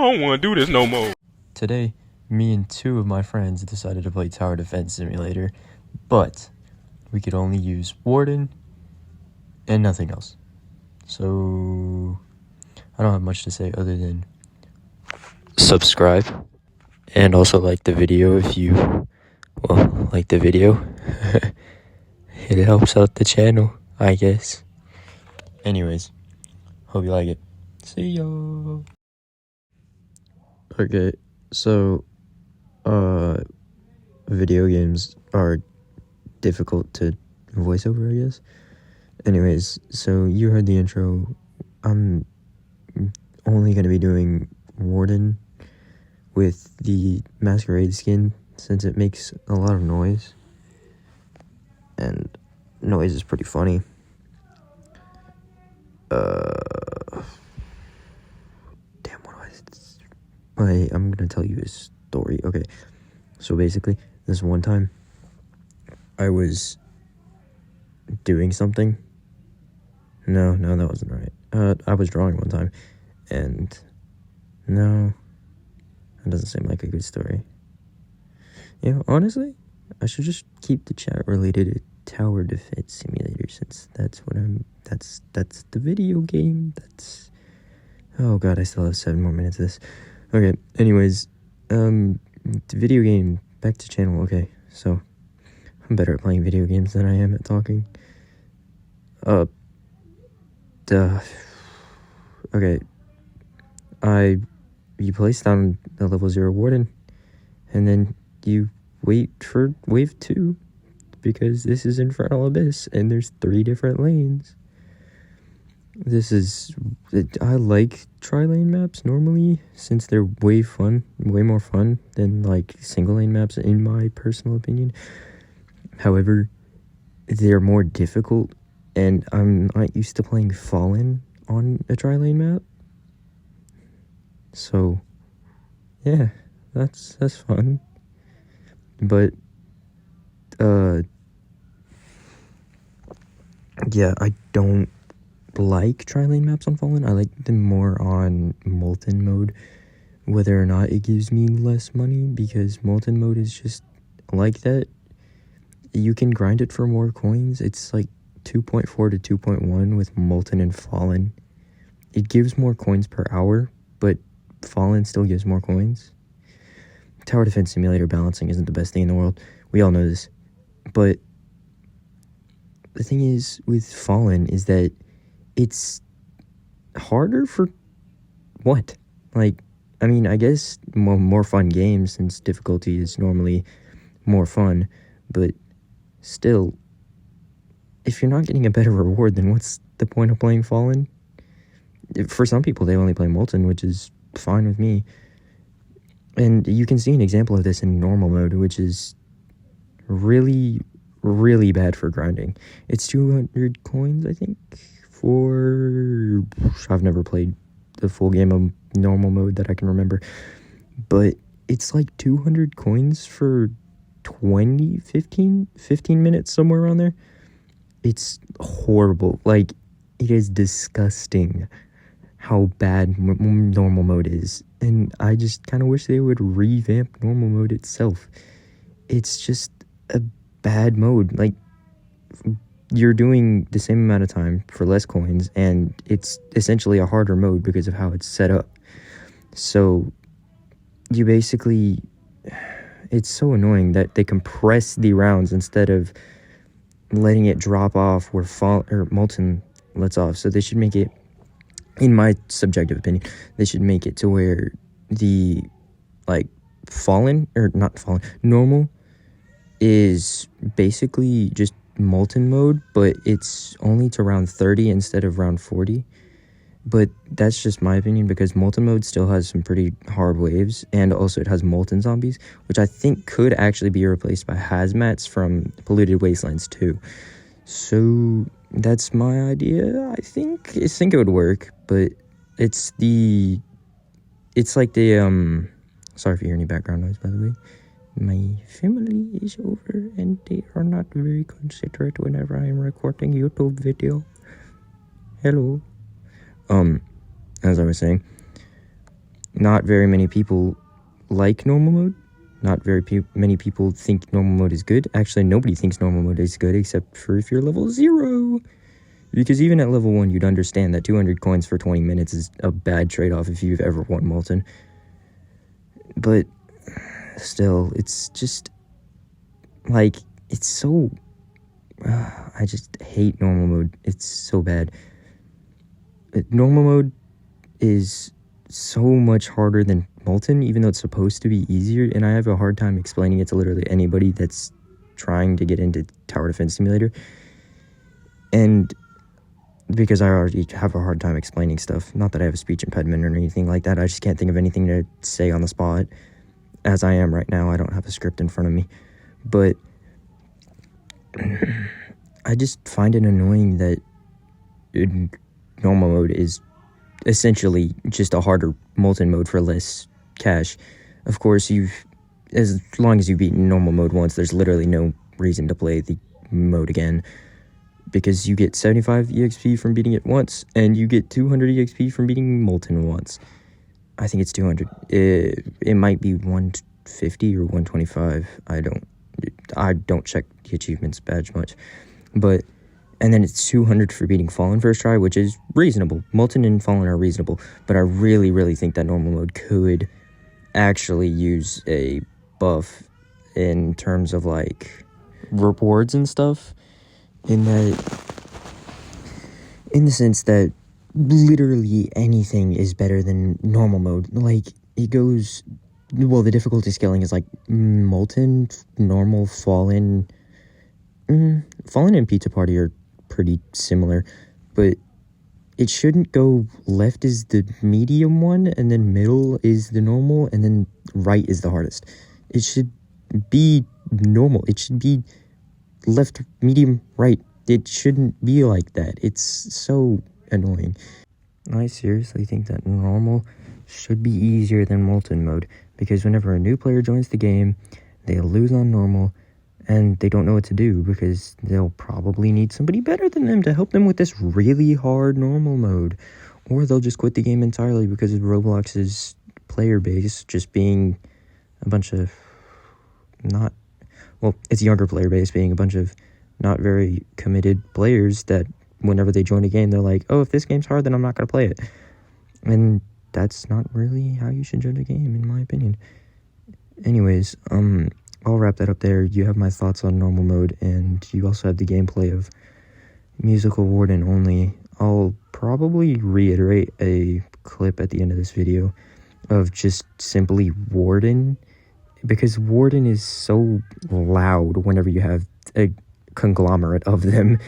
don't want to do this no more. Today, me and two of my friends decided to play Tower Defense Simulator, but we could only use Warden and nothing else. So, I don't have much to say other than subscribe and also like the video if you, well, like the video. It helps out the channel, I guess. Anyways, hope you like it. See ya! Okay, so, video games are difficult to voice over, I guess. Anyways, so you heard the intro. I'm only going to be doing Warden with the Masquerade skin since it makes a lot of noise. And noise is pretty funny. Damn, I'm gonna tell you a story. Okay, so basically, this one time, I was doing something. No, that wasn't right. I was drawing one time, and no, that doesn't seem like a good story. Yeah, honestly, I should just keep the chat related to Tower Defense Simulator since that's what that's the video game. Oh god, I still have 7 more minutes of this. Okay, anyways, the video game, back to channel. Okay, so I'm better at playing video games than I am at talking. Okay, you place down the level 0 Warden, and then you wait for wave 2, because this is Infernal Abyss, and there's 3 different lanes. I like tri-lane maps normally, since they're way more fun than, like, single-lane maps, in my personal opinion. However, they're more difficult, and I'm not used to playing Fallen on a tri-lane map. So, yeah, that's fun. But, yeah, I don't like tri-lane maps on Fallen. I like them more on Molten mode, whether or not it gives me less money, because Molten mode is just like that. You can grind it for more coins. It's like 2.4 to 2.1 with Molten and Fallen. It gives more coins per hour, but Fallen still gives more coins. Tower Defense Simulator balancing isn't the best thing in the world. We all know this. But the thing is with Fallen is that it's harder for what? Like, I mean, I guess more fun games, since difficulty is normally more fun, but still, if you're not getting a better reward, then what's the point of playing Fallen? For some people, they only play Molten, which is fine with me. And you can see an example of this in normal mode, which is really, really bad for grinding. It's 200 coins, I think, I've never played the full game of normal mode that I can remember, but it's like 200 coins for 15 minutes, somewhere around there. It's horrible. Like, it is disgusting how bad normal mode is, and I just kind of wish they would revamp normal mode itself. It's just a bad mode. Like, you're doing the same amount of time for less coins, and it's essentially a harder mode because of how it's set up. So you basically, it's so annoying that they compress the rounds instead of letting it drop off where Molten lets off. So they should make it, in my subjective opinion, they should make it to where the, like, normal is basically just Molten mode, but it's only to round 30 instead of round 40. But that's just my opinion, because Molten mode still has some pretty hard waves, and also it has Molten zombies, which I think could actually be replaced by hazmats from Polluted Wastelands 2. So that's my idea. I think it would work, but it's like the sorry if you hear any background noise, by the way. My family is over, and they are not very considerate whenever I am recording YouTube video. Hello. As I was saying, not very many people like normal mode. Not very many people think normal mode is good. Actually, nobody thinks normal mode is good except for if you're level 0. Because even at level 1, you'd understand that 200 coins for 20 minutes is a bad trade-off if you've ever won Molten. But still, it's just, like, it's so, I just hate normal mode. It's so bad. Normal mode is so much harder than Molten, even though it's supposed to be easier, and I have a hard time explaining it to literally anybody that's trying to get into Tower Defense Simulator. And because I already have a hard time explaining stuff, not that I have a speech impediment or anything like that, I just can't think of anything to say on the spot. As I am right now, I don't have a script in front of me. But I just find it annoying that normal mode is essentially just a harder Molten mode for less cash. Of course, as long as you've beaten normal mode once, there's literally no reason to play the mode again, because you get 75 EXP from beating it once, and you get 200 EXP from beating Molten once. I think it's 200. It might be 150 or 125. I don't check the achievements badge much, but. And then it's 200 for beating Fallen first try, which is reasonable. Molten and Fallen are reasonable, but I really, really think that normal mode could actually use a buff in terms of, like, rewards and stuff. In the sense that literally anything is better than normal mode. Like, it goes, well, the difficulty scaling is, like, Molten, normal, Fallen. Fallen and Pizza Party are pretty similar, but it shouldn't go left is the medium one, and then middle is the normal, and then right is the hardest. It should be normal. It should be left, medium, right. It shouldn't be like that. It's so annoying. I seriously think that normal should be easier than Molten mode, because whenever a new player joins the game, they lose on normal, and they don't know what to do, because they'll probably need somebody better than them to help them with this really hard normal mode. Or they'll just quit the game entirely because of Roblox's player base just being a bunch of its younger player base being a bunch of not very committed players that whenever they join a game, they're like, oh, if this game's hard, then I'm not going to play it. And that's not really how you should judge a game, in my opinion. Anyways, I'll wrap that up there. You have my thoughts on normal mode, and you also have the gameplay of Musical Warden only. I'll probably reiterate a clip at the end of this video of just simply Warden, because Warden is so loud whenever you have a conglomerate of them.